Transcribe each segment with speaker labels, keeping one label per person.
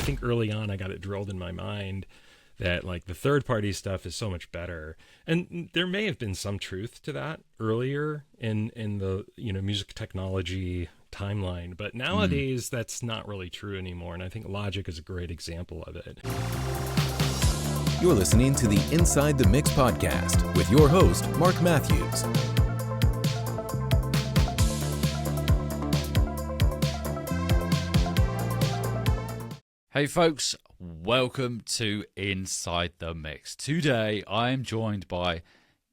Speaker 1: think early on I got it drilled in my mind that like the third party stuff is so much better. And there may have been some truth to that earlier in the, music technology timeline, but nowadays that's not really true anymore. And I think Logic is a great example of it.
Speaker 2: You're listening to the Inside the Mix podcast with your host, Marc Matthews.
Speaker 3: Hey folks, welcome to Inside the Mix. Today I am joined by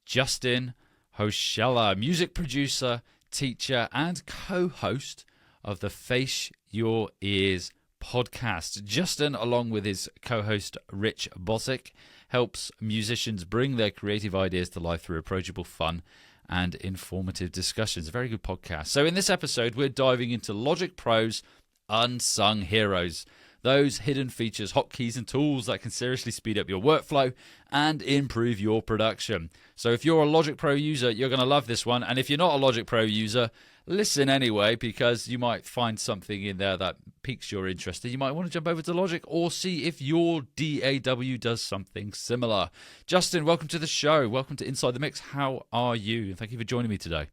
Speaker 3: Justin Hochella, music producer, teacher, and co-host of the Face Your Ears podcast. Justin, along with his co-host Rich Bosick, helps musicians bring their creative ideas to life through approachable fun and informative discussions. A very good podcast. So in this episode, we're diving into Logic Pro's unsung heroes. Those hidden features, hotkeys, and tools that can seriously speed up your workflow and improve your production. So if you're a Logic Pro user, you're going to love this one. And if you're not a Logic Pro user, listen anyway, because you might find something in there that piques your interest. You might want to jump over to Logic or see if your DAW does something similar. Justin, welcome to the show. Welcome to Inside the Mix. How are you? And thank you for joining me today.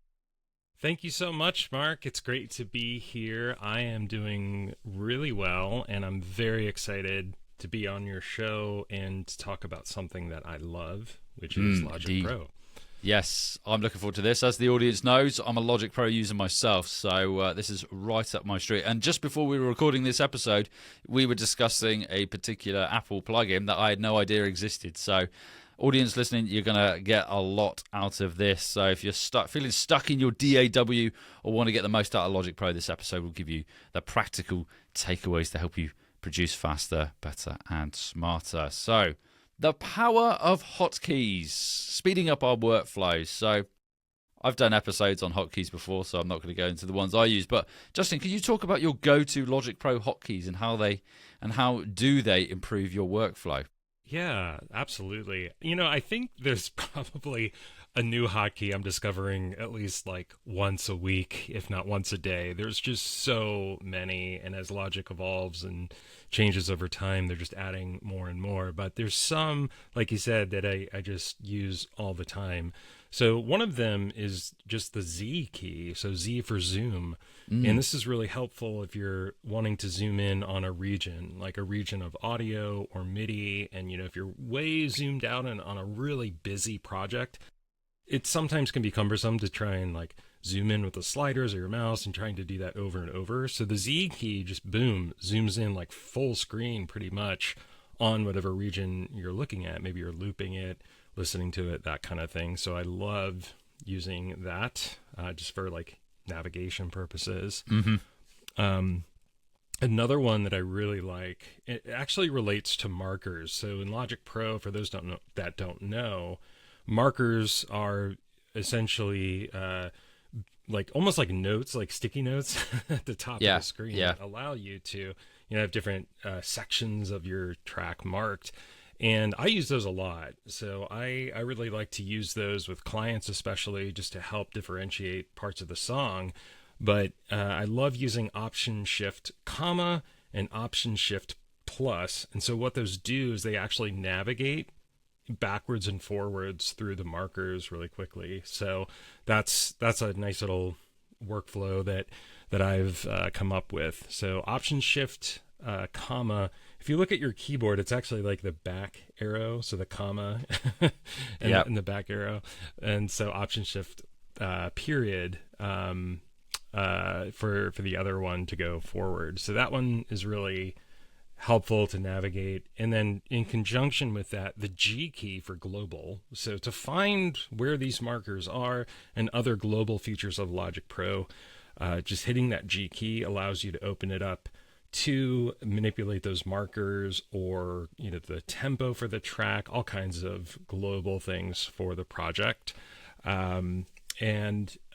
Speaker 1: Thank you so much, Mark. It's great to be here. I am doing really well, and I'm very excited to be on your show and to talk about something that I love, which is Logic Pro.
Speaker 3: Yes, I'm looking forward to this. As the audience knows, I'm a Logic Pro user myself, so this is right up my street. And just before we were recording this episode, we were discussing a particular Apple plugin that I had no idea existed. So audience listening, you're going to get a lot out of this. So if you're feeling stuck in your DAW or want to get the most out of Logic Pro, this episode will give you the practical takeaways to help you produce faster, better, and smarter. So the power of hotkeys, speeding up our workflows. So I've done episodes on hotkeys before, so I'm not going to go into the ones I use. But Justin, can you talk about your go-to Logic Pro hotkeys and how do they improve your workflow?
Speaker 1: Yeah, absolutely. I think there's probably a new hotkey I'm discovering at least like once a week, if not once a day. There's just so many, and as Logic evolves and changes over time, they're just adding more and more. But there's some, like you said, that I just use all the time. So one of them is just the Z key, so Z for zoom. And this is really helpful if you're wanting to zoom in on a region, like a region of audio or MIDI. And, if you're way zoomed out on a really busy project, it sometimes can be cumbersome to try and like zoom in with the sliders or your mouse and trying to do that over and over. So the Z key just boom, zooms in like full screen pretty much on whatever region you're looking at. Maybe you're looping it, listening to it, that kind of thing. So I love using that just for like navigation purposes. Another one that I really like, it actually relates to markers. So in Logic Pro, for those that don't know, markers are essentially like almost like notes, like sticky notes at the top of the screen that allow you to have different sections of your track marked. And I use those a lot. So I really like to use those with clients, especially just to help differentiate parts of the song. But I love using Option Shift comma and Option Shift plus. And so what those do is they actually navigate backwards and forwards through the markers really quickly. So that's a nice little workflow that I've come up with. So Option Shift comma. If you look at your keyboard, it's actually like the back arrow, so the comma and the back arrow, and so Option Shift period for the other one to go forward. So that one is really helpful to navigate. And then in conjunction with that, the G key for global. So to find where these markers are and other global features of Logic Pro, just hitting that G key allows you to open it up to manipulate those markers or the tempo for the track, all kinds of global things for the project. And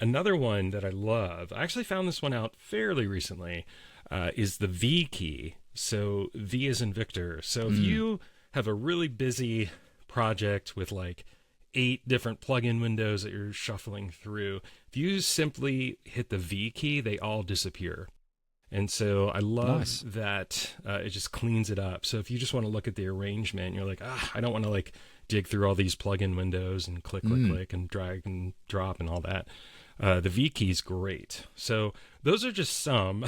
Speaker 1: another one that I love, I actually found this one out fairly recently, is the V key. So V as in Victor. So if you have a really busy project with like 8 different plugin windows that you're shuffling through, if you simply hit the V key, they all disappear. And so I love
Speaker 3: Nice.
Speaker 1: that it just cleans it up. So if you just want to look at the arrangement, you're like, I don't want to like dig through all these plugin windows and click, and drag and drop and all that. The V key's great. So those are just some.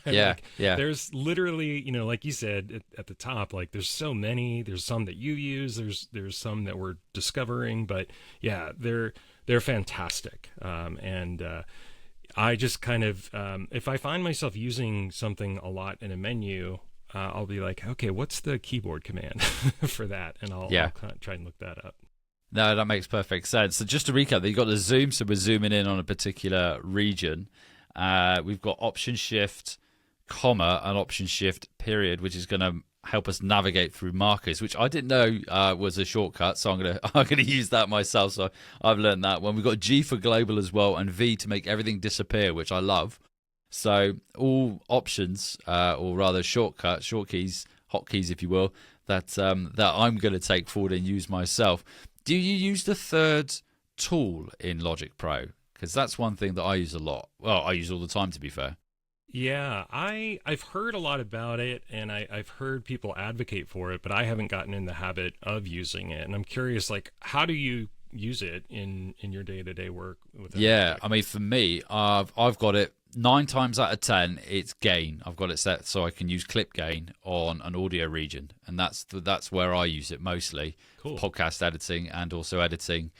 Speaker 3: Yeah, yeah.
Speaker 1: There's literally, like you said at the top, like there's so many. There's some that you use. There's some that we're discovering, but yeah, they're fantastic. I just kind of, if I find myself using something a lot in a menu, I'll be like, okay, what's the keyboard command for that? And I'll try and look that up.
Speaker 3: No, that makes perfect sense. So just to recap, you've got the zoom, so we're zooming in on a particular region. We've got Option Shift, comma, and Option Shift period, which is going to help us navigate through markers, which I didn't know was a shortcut. So I'm gonna use that myself. So I've learned that one. We've got G for global as well, and V to make everything disappear, which I love. So all options, or rather shortkeys, hotkeys, if you will, that I'm going to take forward and use myself. Do you use the third tool in Logic Pro? Because that's one thing that I use a lot. Well, I use all the time, to be fair.
Speaker 1: Yeah, I've heard a lot about it, and I've heard people advocate for it, but I haven't gotten in the habit of using it. And I'm curious, like, how do you use it in your day-to-day work with it?
Speaker 3: Yeah, I mean, for me, I've got it 9 times out of 10. It's gain. I've got it set so I can use clip gain on an audio region, and that's where I use it mostly.
Speaker 1: Cool.
Speaker 3: Podcast editing and also editing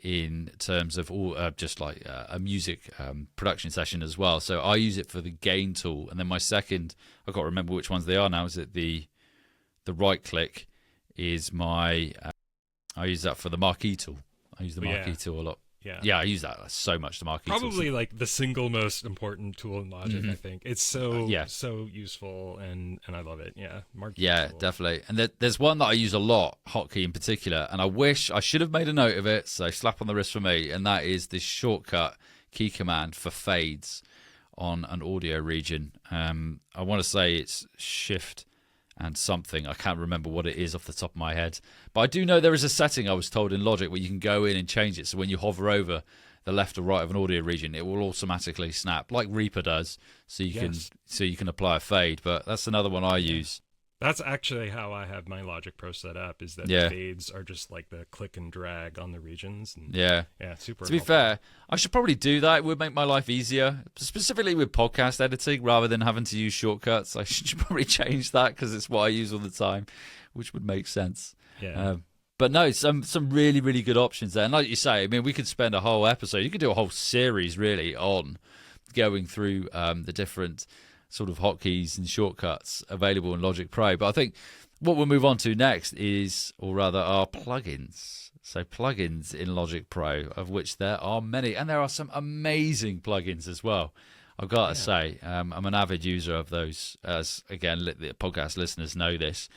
Speaker 3: in terms of all just like a music production session as well. So I use it for the gain tool, and then my second, I can't remember which ones they are now. Is it the right click? Is my I use that for the marquee tool. I use the marquee tool a lot. Yeah, I use that so much. The marquee
Speaker 1: probably
Speaker 3: tool.
Speaker 1: like the single most important tool in Logic. I think it's so useful, and I love it. Yeah, marquee tool.
Speaker 3: Definitely. And there's one that I use a lot, hotkey in particular, and I should have made a note of it. So slap on the wrist for me, and that is this shortcut key command for fades on an audio region. I want to say it's Shift and something. I can't remember what it is off the top of my head. But I do know there is a setting, I was told, in Logic where you can go in and change it. So when you hover over the left or right of an audio region, it will automatically snap, like Reaper does, so you can apply a fade. But that's another one I use.
Speaker 1: That's actually how I have my Logic Pro set up, is that the fades are just like the click and drag on the regions. And super
Speaker 3: To be
Speaker 1: helpful.
Speaker 3: fair, I should probably do that. It would make my life easier, specifically with podcast editing, rather than having to use shortcuts. I should probably change that because it's what I use all the time, which would make sense.
Speaker 1: Yeah.
Speaker 3: But no, some really, really good options there. And like you say, I mean, we could spend a whole episode. You could do a whole series, really, on going through the different sort of hotkeys and shortcuts available in Logic Pro. But I think what we'll move on to next is, or rather, are plugins. So plugins in Logic Pro, of which there are many, and there are some amazing plugins as well. I've got to say, I'm an avid user of those, as, again, the podcast listeners know this.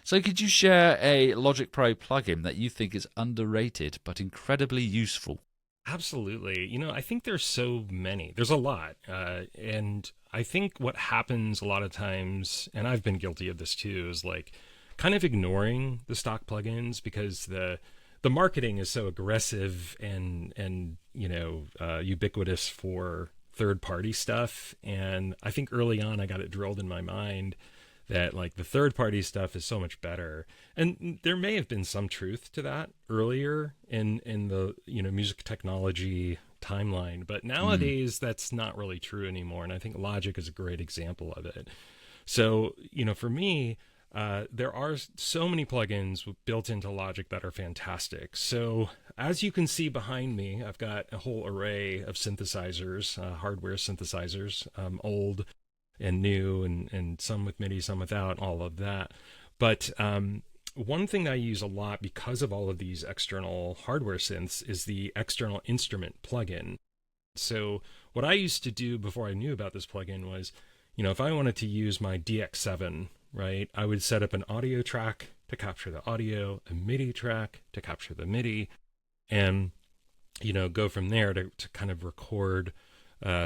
Speaker 3: So could you share a Logic Pro plugin that you think is underrated but incredibly useful?
Speaker 1: Absolutely. I think there's so many. There's a lot. And I think what happens a lot of times, and I've been guilty of this too, is like kind of ignoring the stock plugins because the marketing is so aggressive and ubiquitous for third-party stuff. And I think early on I got it drilled in my mind that like the third-party stuff is so much better. And there may have been some truth to that earlier in the music technology timeline, but nowadays that's not really true anymore. And I think Logic is a great example of it. So, for me, there are so many plugins built into Logic that are fantastic. So as you can see behind me, I've got a whole array of synthesizers, hardware synthesizers, old and new, and some with MIDI, some without, all of that. But one thing that I use a lot because of all of these external hardware synths is the external instrument plugin. So what I used to do before I knew about this plugin was, if I wanted to use my DX7, right, I would set up an audio track to capture the audio, a MIDI track to capture the MIDI, and, go from there to kind of record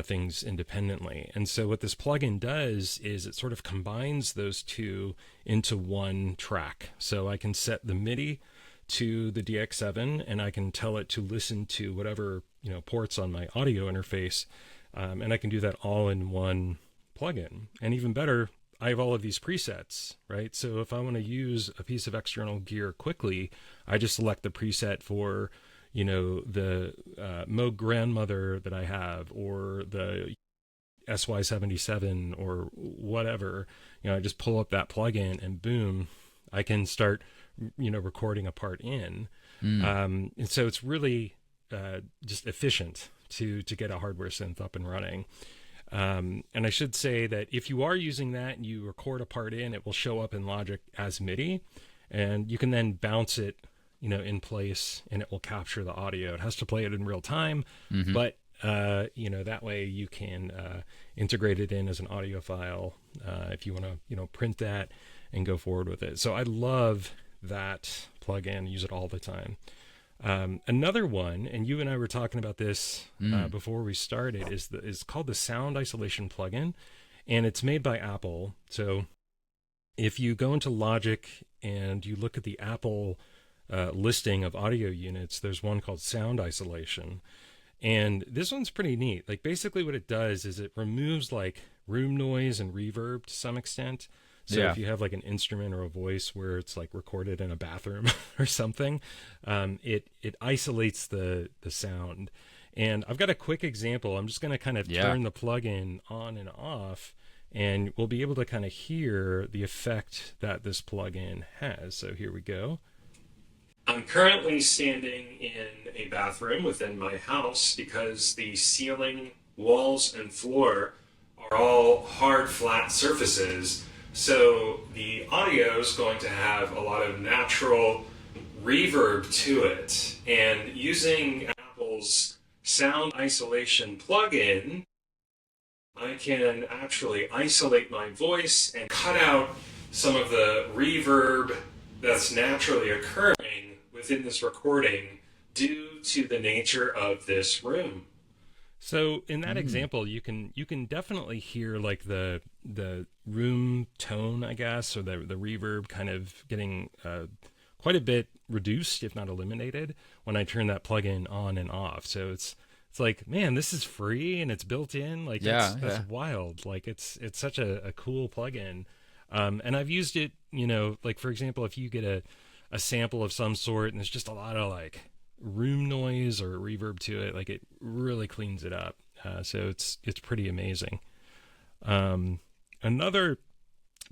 Speaker 1: things independently. And so what this plugin does is it sort of combines those two into one track. So I can set the MIDI to the DX7 and I can tell it to listen to whatever ports on my audio interface, and I can do that all in one plugin. And even better, I have all of these presets, right? So if I want to use a piece of external gear quickly, I just select the preset for, the Moog grandmother that I have, or the SY77 or whatever. I just pull up that plugin and boom, I can start, recording a part in. And so it's really just efficient to get a hardware synth up and running. And I should say that if you are using that and you record a part in, it will show up in Logic as MIDI, and you can then bounce it, in place, and it will capture the audio. It has to play it in real time, but that way you can integrate it in as an audio file if you want to, print that and go forward with it. So I love that plugin, use it all the time. Another one, and you and I were talking about this before we started, is called the Sound Isolation plugin, and it's made by Apple. So if you go into Logic and you look at the Apple listing of audio units, there's one called Sound Isolation, and this one's pretty neat. Like, basically what it does is it removes like room noise and reverb to some extent. So if you have like an instrument or a voice where it's like recorded in a bathroom or something, it isolates the sound. And I've got a quick example. I'm just going to kind of turn the plugin on and off, and we'll be able to kind of hear the effect that this plugin has. So here we go. I'm currently standing in a bathroom within my house because the ceiling, walls, and floor are all hard, flat surfaces. So the audio is going to have a lot of natural reverb to it. And using Apple's Sound Isolation plugin, I can actually isolate my voice and cut out some of the reverb that's naturally occurring within this recording due to the nature of this room. So in that example, you can definitely hear like the room tone, I guess, or the reverb kind of getting quite a bit reduced, if not eliminated, when I turn that plugin on and off. So it's like, man, this is free and it's built in. Like, that's wild. Like, it's such a cool plugin. And I've used it, like, for example, if you get a sample of some sort and there's just a lot of like room noise or reverb to it, like, it really cleans it up. So it's pretty amazing. Another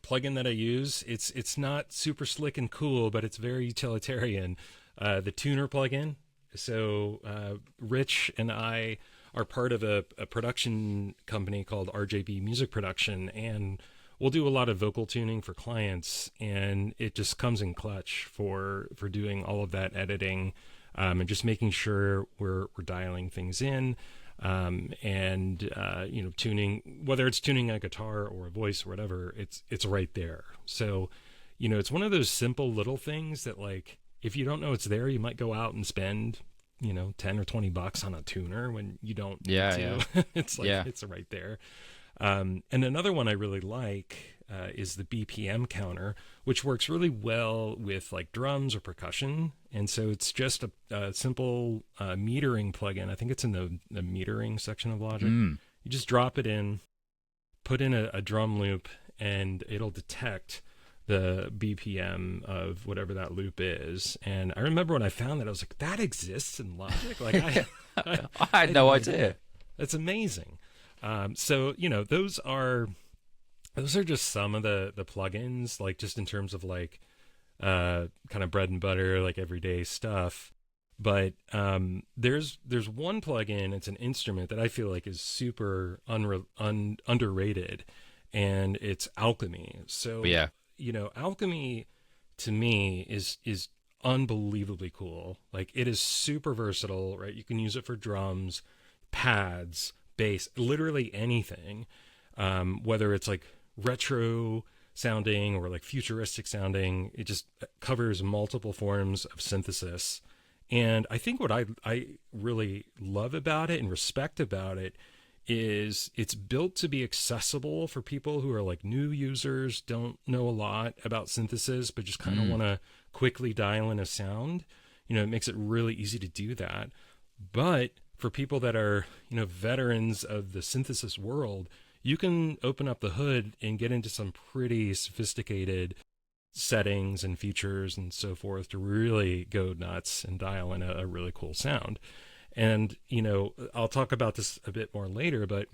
Speaker 1: plugin that I use, it's not super slick and cool, but it's very utilitarian. The tuner plugin. So Rich and I are part of a production company called RJB Music Production, and we'll do a lot of vocal tuning for clients, and it just comes in clutch for doing all of that editing, and just making sure we're dialing things in, and tuning, whether it's tuning a guitar or a voice or whatever, it's right there. So it's one of those simple little things that, like, if you don't know it's there, you might go out and spend, $10 or $20 on a tuner when you don't need to. It's like, it's right there. And another one I really like is the BPM counter, which works really well with like drums or percussion. And so it's just a simple metering plugin. I think it's in the metering section of Logic. You just drop it in, put in a drum loop, and it'll detect the BPM of whatever that loop is. And I remember when I found that, I was like, that exists in Logic? Like,
Speaker 3: I had no idea.
Speaker 1: That's amazing. So, those are just some of the plugins, like, just in terms of like kind of bread and butter, like everyday stuff. But there's one plugin, it's an instrument that I feel like is super underrated, and it's Alchemy. So Alchemy to me is unbelievably cool. Like, it is super versatile, right? You can use it for drums, pads, bass, literally anything, whether it's like retro sounding or like futuristic sounding. It just covers multiple forms of synthesis. And I think what I really love about it and respect about it is it's built to be accessible for people who are like new users, don't know a lot about synthesis, but just kind of want to quickly dial in a sound. It makes it really easy to do that. But for people that are, veterans of the synthesis world, you can open up the hood and get into some pretty sophisticated settings and features and so forth to really go nuts and dial in a really cool sound. And, I'll talk about this a bit more later, but,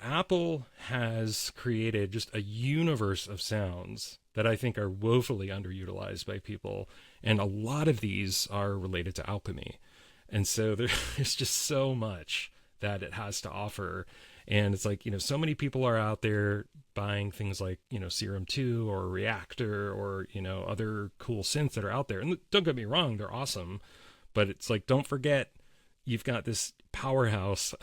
Speaker 1: Apple has created just a universe of sounds that I think are woefully underutilized by people. And a lot of these are related to alchemy. And so there's just so much that it has to offer. And it's like, so many people are out there buying things like, Serum 2 or Reactor or, other cool synths that are out there. And don't get me wrong, they're awesome. But it's like, don't forget, you've got this powerhouse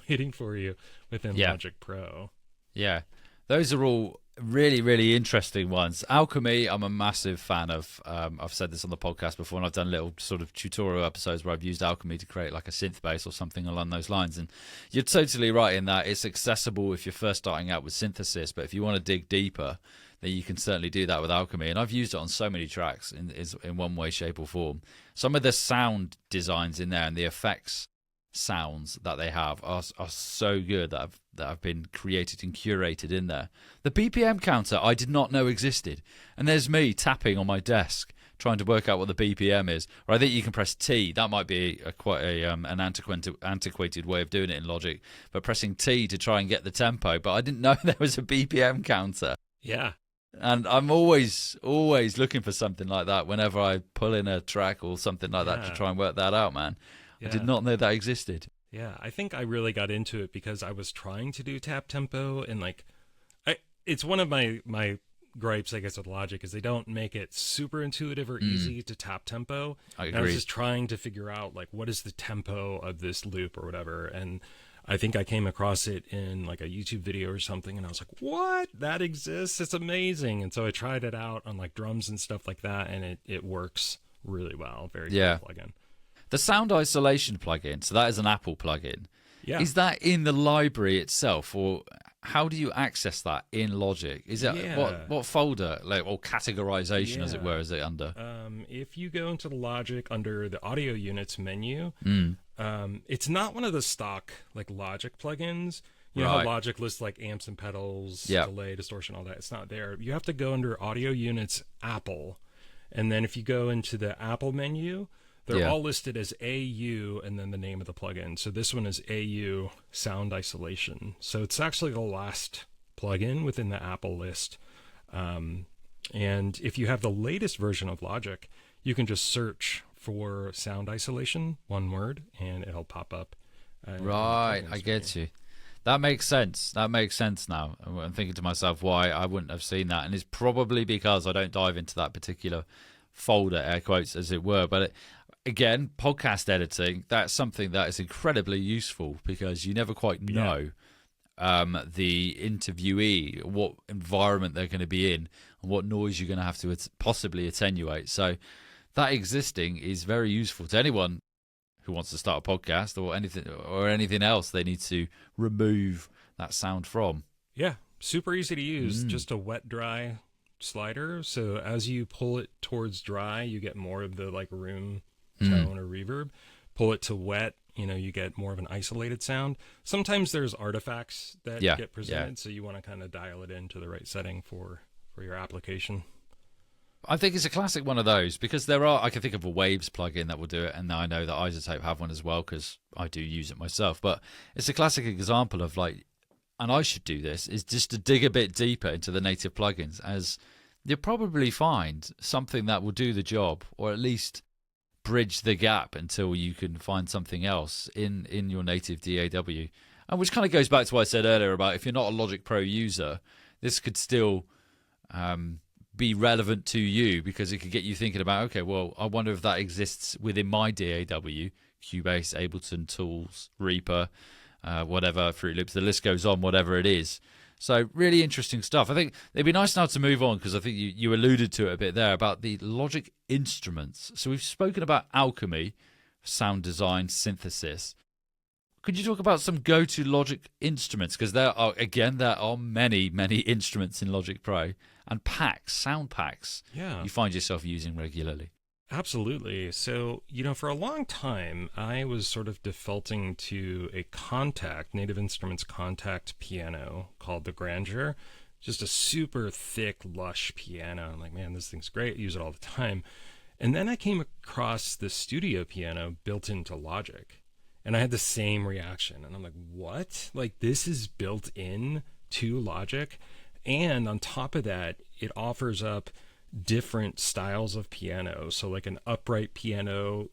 Speaker 1: waiting for you within Logic Pro.
Speaker 3: Yeah, those are all really, really interesting ones. Alchemy, I'm a massive fan of. I've said this on the podcast before, and I've done little sort of tutorial episodes where I've used Alchemy to create like a synth bass or something along those lines. And you're totally right in that it's accessible if you're first starting out with synthesis, but if you want to dig deeper, then you can certainly do that with Alchemy. And I've used it on so many tracks in one way, shape, or form. Some of the sound designs in there and the effects sounds that they have are so good that have been created and curated in there. The BPM counter I did not know existed. And there's me tapping on my desk trying to work out what the BPM is. Or I think you can press T. That might be an antiquated way of doing it in Logic. But pressing T to try and get the tempo. But I didn't know there was a BPM counter.
Speaker 1: Yeah.
Speaker 3: And I'm always looking for something like that whenever I pull in a track or something like that to try and work that out, man. Yeah. I did not know that existed.
Speaker 1: Yeah, I think I really got into it because I was trying to do tap tempo, and it's one of my gripes, I guess, with Logic is they don't make it super intuitive or easy to tap tempo.
Speaker 3: I agree.
Speaker 1: And I was just trying to figure out what is the tempo of this loop or whatever, and I think I came across it in like a YouTube video or something, and I was like, what? That exists? It's amazing. And so I tried it out on like drums and stuff like that, and it works really well. Very cool plugin.
Speaker 3: The sound isolation plugin, so that is an Apple plugin.
Speaker 1: Yeah.
Speaker 3: Is that in the library itself, or how do you access that in Logic? Is it what folder, or categorization, as it were, is it under?
Speaker 1: If you go into the Logic under the audio units menu, it's not one of the stock Logic plugins. You know how Logic lists amps and pedals, delay, distortion, all that. It's not there. You have to go under audio units Apple, and then if you go into the Apple menu, they're all listed as AU and then the name of the plugin. So this one is AU Sound Isolation. So it's actually the last plugin within the Apple list. And if you have the latest version of Logic, you can just search for sound isolation, one word, and it'll pop up.
Speaker 3: Right, I get you. That makes sense. That makes sense now. I'm thinking to myself why I wouldn't have seen that. And it's probably because I don't dive into that particular folder, air quotes, as it were. But again, podcast editing, that's something that is incredibly useful because you never quite know the interviewee, what environment they're going to be in, and what noise you're going to have to possibly attenuate. So that existing is very useful to anyone who wants to start a podcast or anything else they need to remove that sound from.
Speaker 1: Yeah, super easy to use. Just a wet dry slider. So as you pull it towards dry, you get more of the room tone or reverb. Pull it to wet, you get more of an isolated sound. Sometimes there's artifacts that get presented, so you want to kind of dial it into the right setting for your application.
Speaker 3: I think it's a classic one of those because I can think of a Waves plugin that will do it, and I know that Isotope have one as well because I do use it myself. But it's a classic example of and I should do this, is just to dig a bit deeper into the native plugins, as you'll probably find something that will do the job, or at least bridge the gap until you can find something else in your native DAW. And which kind of goes back to what I said earlier about if you're not a Logic Pro user, this could still be relevant to you because it could get you thinking about, okay, well, I wonder if that exists within my DAW, Cubase, Ableton, Tools, Reaper, whatever, Fruit Loops, the list goes on, whatever it is. So really interesting stuff. I think it'd be nice now to move on because I think you alluded to it a bit there about the Logic instruments. So we've spoken about Alchemy, sound design, synthesis. Could you talk about some go-to Logic instruments? Because there are many, many instruments in Logic Pro and packs, sound packs you find yourself using regularly.
Speaker 1: Absolutely. So, for a long time, I was sort of defaulting to a Native Instruments contact piano called the Grandeur. Just a super thick, lush piano. I'm like, man, this thing's great. I use it all the time. And then I came across the studio piano built into Logic. And I had the same reaction. And I'm like, what? Like, this is built in to Logic. And on top of that, it offers up different styles of piano. So like an upright piano,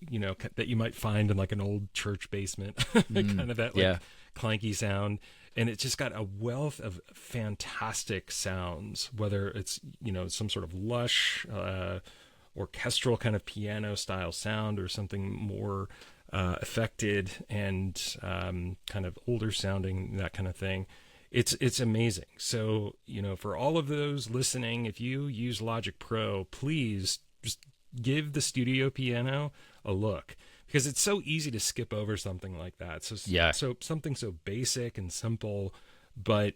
Speaker 1: that you might find in like an old church basement, kind of that like
Speaker 3: Yeah.
Speaker 1: clanky sound. And it's just got a wealth of fantastic sounds, whether it's, some sort of lush, orchestral kind of piano style sound or something more affected and kind of older sounding, that kind of thing. It's amazing. So, for all of those listening, if you use Logic Pro, please just give the studio piano a look, because it's so easy to skip over something like that. So something so basic and simple, but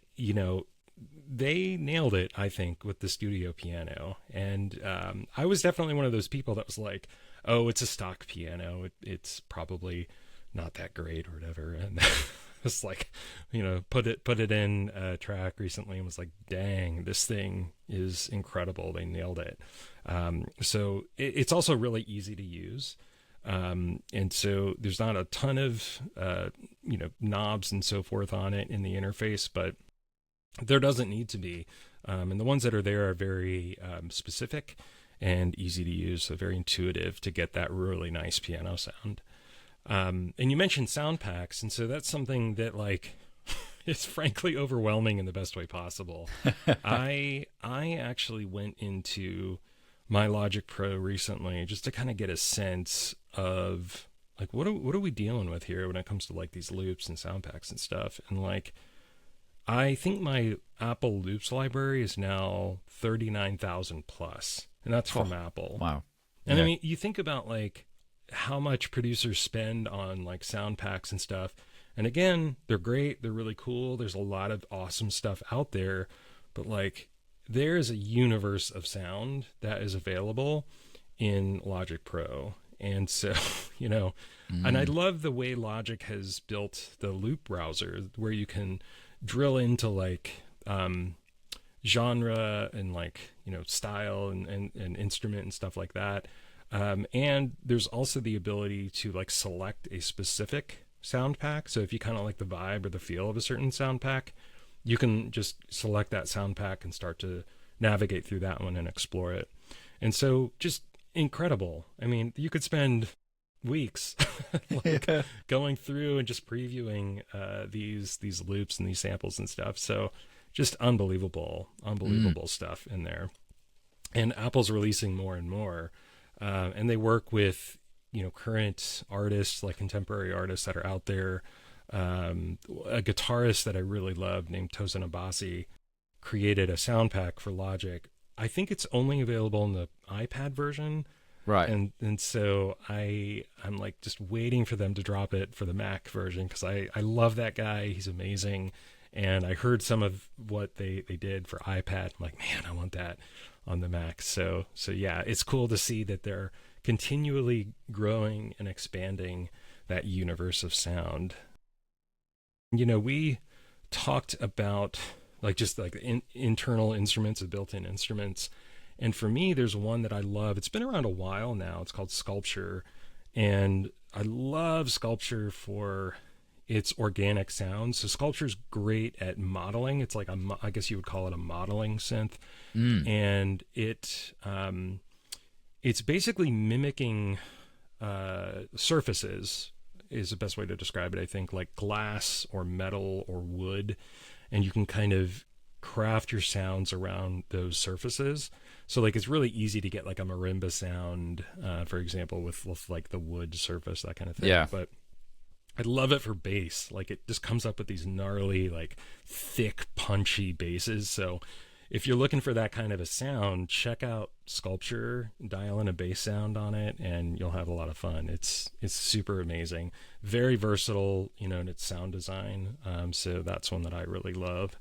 Speaker 1: they nailed it, I think, with the studio piano. And I was definitely one of those people that was like, oh, it's a stock piano, it's probably not that great or whatever. And was like, put it in a track recently and was like, dang, this thing is incredible. They nailed it. So it's also really easy to use. And so there's not a ton of, knobs and so forth on it in the interface, but there doesn't need to be. And the ones that are there are very specific and easy to use, so very intuitive to get that really nice piano sound. And you mentioned sound packs, and so that's something that like is frankly overwhelming in the best way possible. I actually went into my Logic Pro recently just to kind of get a sense of like what are we dealing with here when it comes to like these loops and sound packs and stuff. And like I think my Apple Loops library is now 39,000 plus, and that's from Apple.
Speaker 3: Wow.
Speaker 1: And
Speaker 3: Yeah.
Speaker 1: I mean, you think about like how much producers spend on like sound packs and stuff. And again, they're great. They're really cool. There's a lot of awesome stuff out there, but like there is a universe of sound that is available in Logic Pro. And so, and I love the way Logic has built the loop browser where you can drill into like, genre and like, style and instrument and stuff like that. And there's also the ability to like select a specific sound pack. So if you kind of like the vibe or the feel of a certain sound pack, you can just select that sound pack and start to navigate through that one and explore it. And so incredible. I mean, you could spend weeks going through and just previewing these loops and these samples and stuff. So just unbelievable stuff in there. And Apple's releasing more and more. And they work with, current artists, like contemporary artists that are out there. A guitarist that I really love named Tosin Abasi created a sound pack for Logic. I think it's only available in the iPad version.
Speaker 3: Right.
Speaker 1: And so I'm like just waiting for them to drop it for the Mac version, because I love that guy. He's amazing. And I heard some of what they did for iPad. I'm like, man, I want that on the Mac. So yeah, it's cool to see that they're continually growing and expanding that universe of sound. We talked about like just like internal instruments of built-in instruments. And for me, there's one that I love. It's been around a while now. It's called Sculpture. And I love Sculpture for its organic sound. So Sculpture's great at modeling. It's like I guess you would call it a modeling synth. And it's basically mimicking surfaces is the best way to describe it, I think, like glass or metal or wood. And you can kind of craft your sounds around those surfaces. So like it's really easy to get like a marimba sound, for example, with like the wood surface, that kind of thing.
Speaker 3: Yeah.
Speaker 1: But I love it for bass. Like it just comes up with these gnarly, like thick, punchy basses. So if you're looking for that kind of a sound, check out Sculpture, dial in a bass sound on it, and you'll have a lot of fun. It's super amazing, very versatile, in its sound design. So that's one that I really love.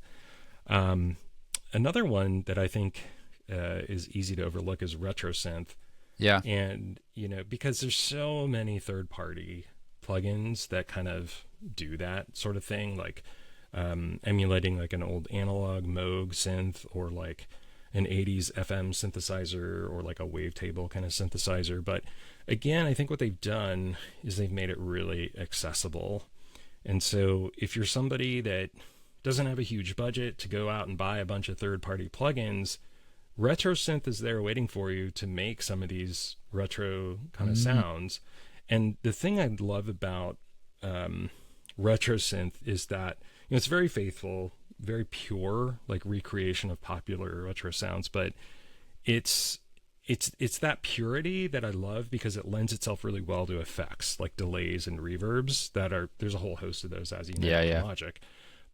Speaker 1: Another one that I think is easy to overlook is RetroSynth.
Speaker 3: Yeah.
Speaker 1: And, because there's so many third-party plugins that kind of do that sort of thing, like emulating like an old analog Moog synth, or like an 80s FM synthesizer, or like a wavetable kind of synthesizer. But again, I think what they've done is they've made it really accessible. And so if you're somebody that doesn't have a huge budget to go out and buy a bunch of third-party plugins, RetroSynth is there waiting for you to make some of these retro kind of sounds. And the thing I love about RetroSynth is that it's very faithful, very pure, like recreation of popular retro sounds, but it's that purity that I love, because it lends itself really well to effects like delays and reverbs there's a whole host of those, as you know, in Logic.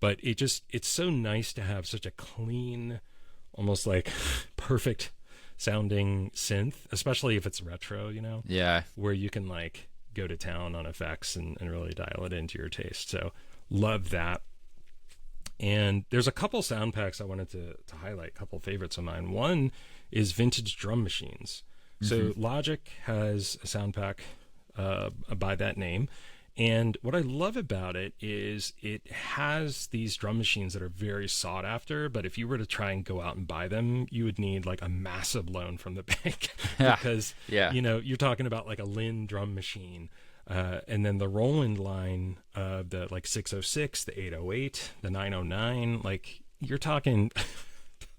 Speaker 1: But it's so nice to have such a clean, almost like perfect sounding synth, especially if it's retro, where you can like go to town on effects and really dial it into your taste. So love that. And there's a couple sound packs I wanted to highlight, a couple favorites of mine. One is vintage drum machines. So Logic has a sound pack by that name. And what I love about it is it has these drum machines that are very sought after, but if you were to try and go out and buy them, you would need like a massive loan from the bank because, you're talking about like a Linn drum machine. And then the Roland line of the like 606, the 808, the 909, like you're talking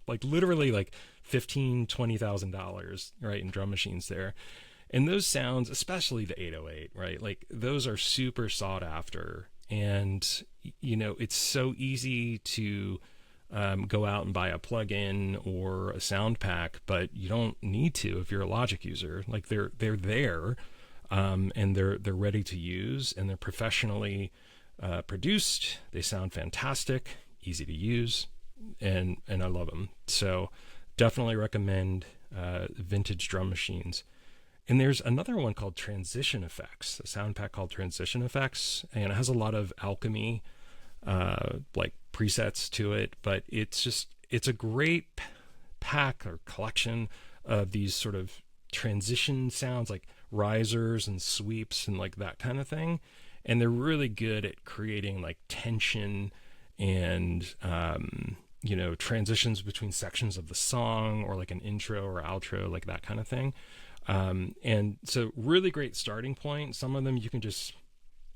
Speaker 1: like literally like $15,000-$20,000, right, in drum machines there. And those sounds, especially the 808, right, like those are super sought after. And, it's so easy to go out and buy a plugin or a sound pack, but you don't need to if you're a Logic user. Like they're there. And they're ready to use, and they're professionally produced. They sound fantastic, easy to use, and I love them. So definitely recommend vintage drum machines. And there's another one called Transition Effects, a sound pack called Transition Effects, and it has a lot of alchemy like presets to it, but it's a great pack or collection of these sort of transition sounds, like risers and sweeps and like that kind of thing. And they're really good at creating like tension and transitions between sections of the song, or like an intro or outro, like that kind of thing. And so really great starting point. Some of them you can just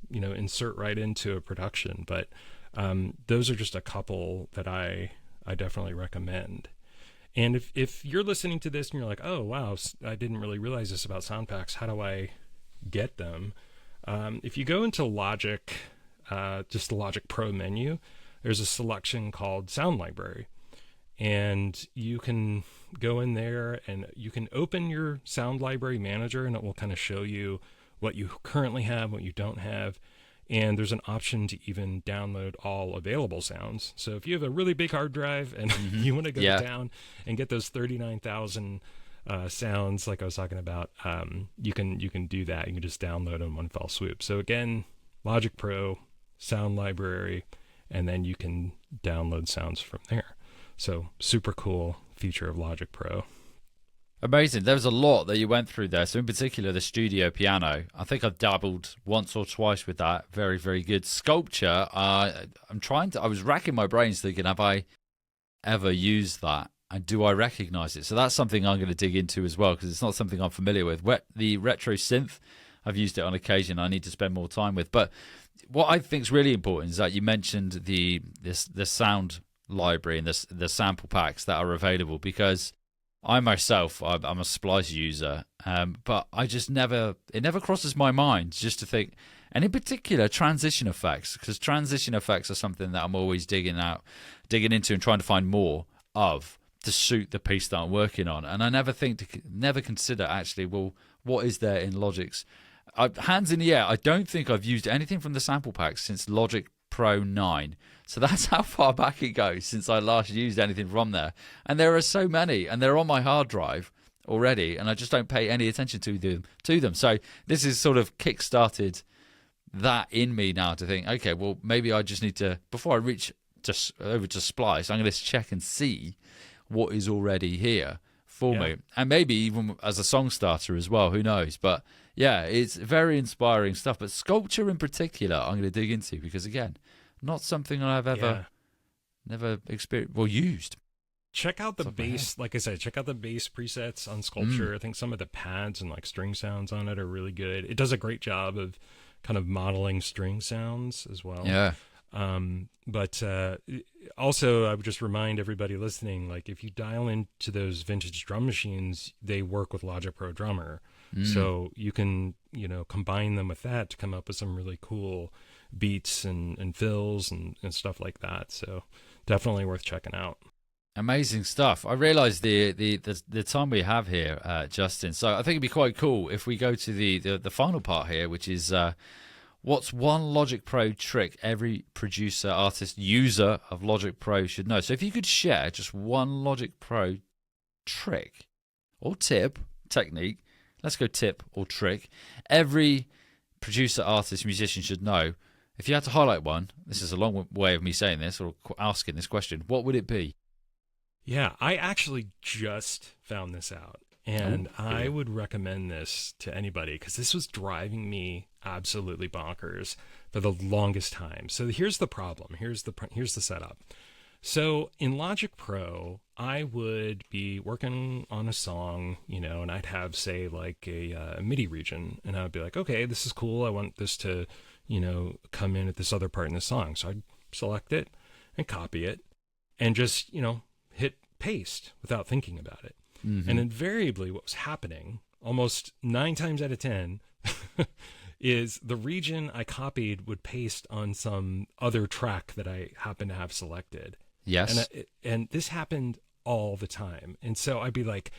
Speaker 1: insert right into a production, but those are just a couple that I definitely recommend. And if you're listening to this and you're like, oh, wow, I didn't really realize this about sound packs, how do I get them? If you go into Logic, just the Logic Pro menu, there's a selection called Sound Library. And you can go in there and you can open your Sound Library Manager, and it will kind of show you what you currently have, what you don't have. And there's an option to even download all available sounds. So if you have a really big hard drive and you want to go down and get those 39,000 sounds like I was talking about, you can do that. You can just download them in one fell swoop. So again, Logic Pro, Sound Library, and then you can download sounds from there. So super cool feature of Logic Pro.
Speaker 3: Amazing. There was a lot that you went through there. So in particular, the studio piano. I think I've dabbled once or twice with that. Very, very good. Sculpture. I was racking my brains thinking, have I ever used that? And do I recognize it? So that's something I'm going to dig into as well, because it's not something I'm familiar with. The retro synth, I've used it on occasion. I need to spend more time with. But what I think is really important is that you mentioned the sound library and the sample packs that are available, because I myself, I'm a Splice user, but it never crosses my mind just to think, and in particular, transition effects, because transition effects are something that I'm always digging into and trying to find more of to suit the piece that I'm working on. And I never consider actually, well, what is there in Logic's? Hands in the air, I don't think I've used anything from the sample packs since Logic Pro 9. So that's how far back it goes since I last used anything from there. And there are so many, and they're on my hard drive already, and I just don't pay any attention to them. So this has sort of kick-started that in me now to think, okay, well, maybe I just need to, before I reach over to Splice, I'm going to check and see what is already here for me. And maybe even as a song starter as well, who knows? But yeah, it's very inspiring stuff. But sculpture in particular, I'm going to dig into because, again, not something I've ever never experienced or used.
Speaker 1: Check out the bass, like I said, check out the bass presets on Sculpture. I think some of the pads and like string sounds on it are really good. It does a great job of kind of modeling string sounds as well.
Speaker 3: Yeah.
Speaker 1: But also, I would just remind everybody listening, like if you dial into those vintage drum machines, they work with Logic Pro Drummer. So you can, combine them with that to come up with some really cool beats and fills and stuff like that. So definitely worth checking out.
Speaker 3: Amazing stuff. I realise the time we have here, Justin. So I think it'd be quite cool if we go to the final part here, which is what's one Logic Pro trick every producer, artist, user of Logic Pro should know. So if you could share just one Logic Pro trick or tip, technique, let's go tip or trick, every producer, artist, musician should know. If you had to highlight one, this is a long way of me saying this or asking this question, what would it be?
Speaker 1: Yeah, I actually just found this out, and I would recommend this to anybody because this was driving me absolutely bonkers for the longest time. So here's the problem. Here's the setup. So in Logic Pro, I would be working on a song, and I'd have, say, like a MIDI region, and I would be like, okay, this is cool. I want this to, come in at this other part in the song. So I'd select it and copy it and just, hit paste without thinking about it. And invariably what was happening almost 9 times out of 10 is the region I copied would paste on some other track that I happen to have selected.
Speaker 3: Yes.
Speaker 1: And this happened all the time. And so I'd be like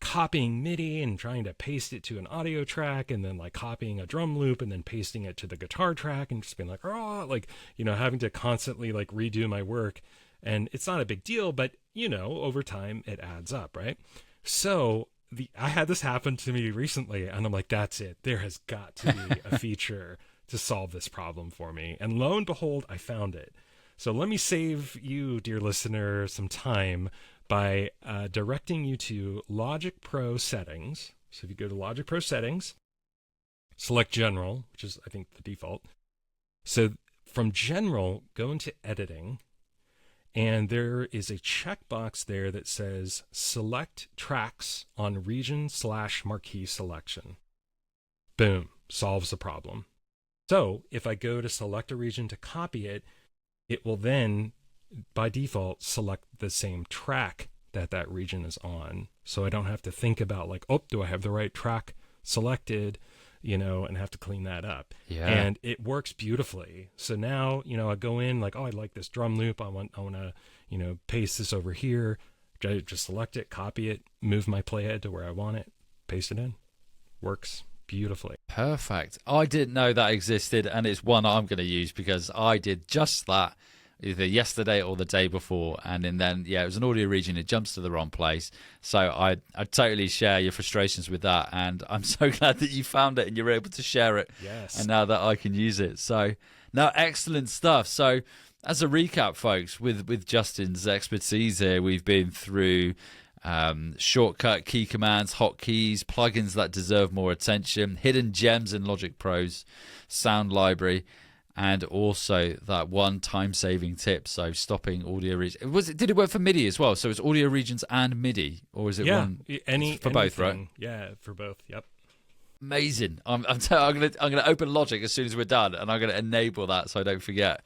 Speaker 1: copying MIDI and trying to paste it to an audio track, and then like copying a drum loop and then pasting it to the guitar track, and just being like, having to constantly like redo my work. And it's not a big deal, but over time it adds up, right? So I had this happen to me recently, and I'm like, that's it. There has got to be a feature to solve this problem for me. And lo and behold, I found it. So let me save you, dear listener, some time by directing you to Logic Pro Settings. So if you go to Logic Pro Settings, select General, which is, I think, the default. So from General, go into Editing, and there is a checkbox there that says Select Tracks on Region/Marquee Selection. Boom, solves the problem. So if I go to select a region to copy it, it will then, by default, select the same track that region is on. So I don't have to think about like, do I have the right track selected, and have to clean that up. Yeah. And it works beautifully. So now, I go in like, I like this drum loop. I want to, paste this over here. Just select it, copy it, move my playhead to where I want it, paste it in. Works beautifully.
Speaker 3: Perfect. I didn't know that existed, and it's one I'm going to use because I did just that either yesterday or the day before, and then it was an audio region, it jumps to the wrong place. So I totally share your frustrations with that, and I'm so glad that you found it and you're able to share it.
Speaker 1: Yes. And
Speaker 3: now that I can use it. So now, excellent stuff. So as a recap, folks, with Justin's expertise here, we've been through shortcut key commands, hotkeys, plugins that deserve more attention, hidden gems in Logic Pro's sound library, and also that one time-saving tip, so stopping audio regions. Did it work for MIDI as well? So it's audio regions and MIDI, or is it one for both? Right?
Speaker 1: Yeah, for both. Yep.
Speaker 3: Amazing. I'm gonna open Logic as soon as we're done, and I'm gonna enable that so I don't forget.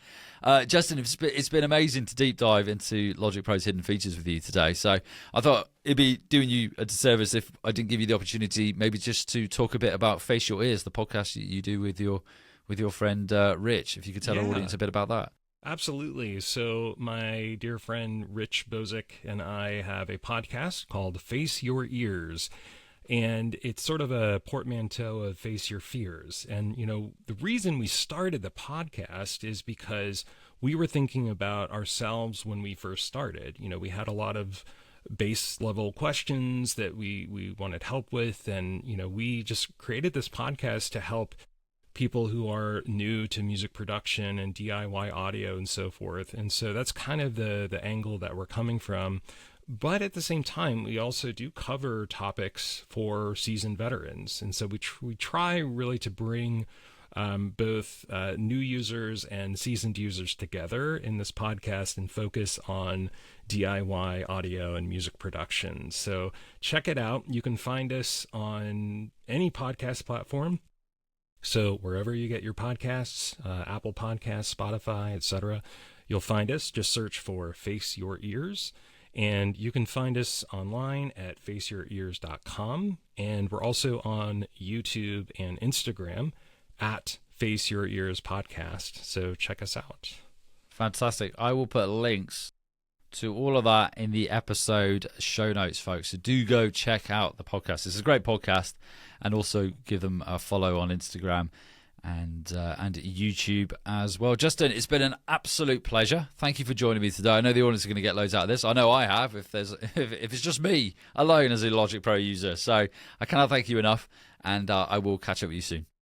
Speaker 3: Justin, it's been amazing to deep dive into Logic Pro's hidden features with you today. So I thought it'd be doing you a disservice if I didn't give you the opportunity, maybe just to talk a bit about Face Your Ears, the podcast you do with your friend Rich. If you could tell our audience a bit about that.
Speaker 1: Absolutely. So my dear friend Rich Bozick and I have a podcast called Face Your Ears, and it's sort of a portmanteau of Face Your Fears. And, the reason we started the podcast is because we were thinking about ourselves when we first started. We had a lot of base level questions that we wanted help with, and, we just created this podcast to help people who are new to music production and DIY audio and so forth. And so that's kind of the angle that we're coming from. But at the same time, we also do cover topics for seasoned veterans. And so we try really to bring both new users and seasoned users together in this podcast and focus on DIY audio and music production. So check it out. You can find us on any podcast platform. So wherever you get your podcasts, Apple Podcasts, Spotify, etc., you'll find us. Just search for Face Your Ears. And you can find us online at faceyourears.com. And we're also on YouTube and Instagram at Face Your Ears Podcast. So check us out.
Speaker 3: Fantastic. I will put links to all of that in the episode show notes, folks. So do go check out the podcast. It's a great podcast. And also give them a follow on Instagram and YouTube as well. Justin, it's been an absolute pleasure. Thank you for joining me today. I know the audience are going to get loads out of this. I know I have, if it's just me alone as a Logic Pro user. So I cannot thank you enough, and I will catch up with you soon.